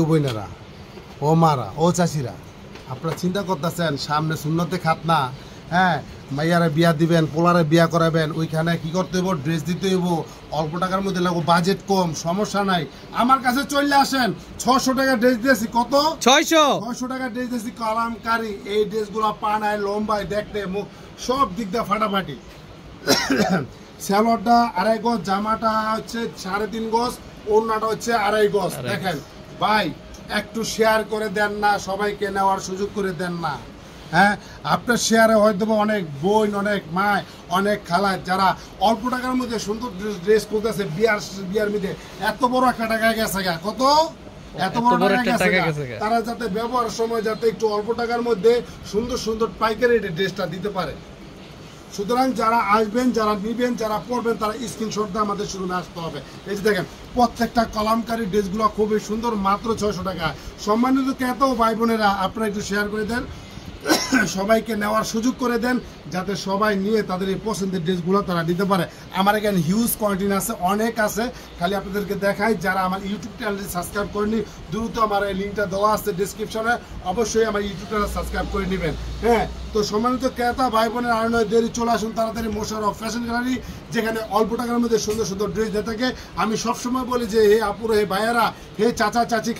বোনেরা ও মারা ও চাষিরা আপনারা চিন্তা করতেছেন সামনে সুন্নতে খাতনা, হ্যাঁ, মাইয়ারে বিয়া দিবেন, পোলারে বিয়া করাবেন, ওইখানে কি করতে হইব, ড্রেস দিতে হইব, অল্প টাকার মধ্যে লাগবো, বাজেট কম, সমস্যা নাই, আমার কাছে চলে আসেন। 600 টাকা ড্রেস দিয়েছি, কত 600 টাকা ড্রেস দিয়েছি, কালামকারী। এই ড্রেসগুলো পানায় লম্বায় দেখতে মুখ সব দিক দিয়ে ফাটাফাটি। স্যালোয়ারটা 2.5 গজ, জামাটা হচ্ছে 3.5 গজ, ওড়নাটা হচ্ছে 2.5 গজ। দেখেন ভাই, একটু শেয়ার করে দেন না, সবাইকে নেওয়ার সুযোগ করে দেন না। হ্যাঁ, আপনার শেয়ারে হয়তো অনেক বোন, অনেক মা, অনেক খালা যারা অল্প টাকার মধ্যে সুন্দর ড্রেস করতেছে, বিয়ার মধ্যে এত বড় একটা টাকা গেছে গা, কত এত বড় টাকা গেছে, তারা যাতে ব্যবহারের সময় যাতে একটু অল্প টাকার মধ্যে সুন্দর সুন্দর পাইকারি ড্রেসটা দিতে পারে। সুতরাং যারা আসবেন, যারা নিবেন, যারা পড়বেন, তারা স্ক্রিনশট দিয়ে আমাদের শোরুমে আসতে হবে। এই যে দেখেন প্রত্যেকটা কলামকারী ড্রেসগুলো খুবই সুন্দর, মাত্র 600 টাকা। সম্মানিত ক্রেতা ও ভাই বোনেরা, আপনারা একটু শেয়ার করে দেন, সবাইকে নেওয়ার সুযোগ করে দেন, যাতে সবাই নিয়ে তাদের এই পছন্দের ড্রেসগুলো তারা দিতে পারে। আমার এখানে হিউজ কোয়ান্টিটি আছে, অনেক আছে, খালি আপনাদেরকে দেখাই। যারা আমার ইউটিউব চ্যানেলটি সাবস্ক্রাইব করেনি, দ্রুত আমার এই লিঙ্কটা দেওয়া আছে ডিসক্রিপশনে, অবশ্যই আমার ইউটিউব চ্যানেল সাবস্ক্রাইব করে নেবেন। হ্যাঁ, তো সম্মানিত ক্রেতা ভাই বোনের, আর নয় দেরি, চলে আসুন তাড়াতাড়ি মোশাররফ ফ্যাশন গ্যালারি, যেখানে অল্প টাকার মধ্যে সুন্দর সুন্দর ড্রেস দিয়ে থাকে। আমি সবসময় বলি যে হে আপুর, হে ভাইয়েরা, হে চাচা চাচি,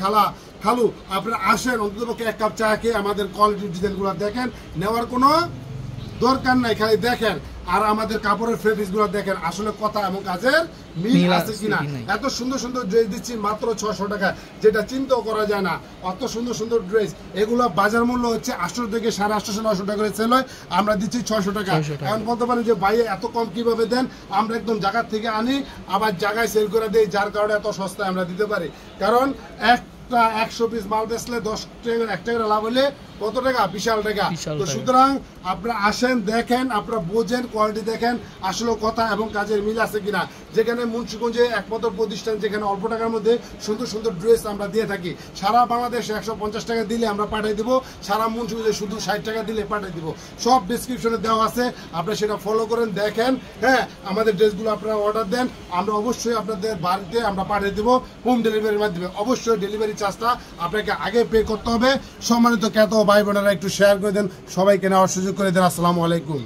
খালু, আপনারা আসেন, অন্ততপক্ষে 1 কাপ চা খেয়ে আমাদের কোয়ালিটির ডিজাইনগুলো দেখেন। নেওয়ার কোনো দরকার নাই, খালি দেখেন আর আমাদের কাপড়ের ফেব্রিক্সগুলো দেখেন, আসলে কথা এবং কাজের মিল আছে কিনা। এত সুন্দর সুন্দর ড্রেস দিচ্ছি মাত্র 600 টাকা, যেটা চিন্তাও করা যায় না। অত সুন্দর সুন্দর ড্রেস, এগুলো বাজার মূল্য হচ্ছে 800 থেকে 850, 900 টাকা করে সেল হয়, আমরা দিচ্ছি 600 টাকা। এখন বলতে পারেন যে ভাই এত কম কিভাবে দেন, আমরা একদম জায়গার থেকে আনি, আবার জায়গায় সেল করে দিই, যার কারণে এত সস্তায় আমরা দিতে পারি। কারণ 100 পিস মাল বেচলে 10 টাকা, 1 টাকা লাভ হলে কত টাকা, বিশাল টাকা। তো সুতরাং আপনারা আসেন, দেখেন, আপনারা বোঝেন, কোয়ালিটি দেখেন, আসলে কথা এবং কাজের মিল আছে কিনা। যেখানে মুন্সিগঞ্জে একমাত্র প্রতিষ্ঠান যেখানে অল্প টাকার মধ্যে সুন্দর সুন্দর ড্রেস আমরা দিয়ে থাকি। সারা বাংলাদেশে 150 টাকা দিলে আমরা পাঠিয়ে দিব, সারা মুন্সিগঞ্জে শুধু 60 টাকা দিলে পাঠিয়ে দিব। সব ডিসক্রিপশনে দেওয়া আছে, আপনারা সেটা ফলো করেন, দেখেন। হ্যাঁ, আমাদের ড্রেসগুলো আপনারা অর্ডার দেন, আমরা অবশ্যই আপনাদের বাড়িতে আমরা পাঠিয়ে দেবো হোম ডেলিভারির মাধ্যমে। অবশ্যই ডেলিভারি চার্জটা আপনাকে আগে পে করতে হবে। সম্মানিত ক্রেতা ভাই বোনেরা, একটু শেয়ার করে দেন, সবাইকে নেওয়ার সুযোগ করে দেন। আসসালামু আলাইকুম।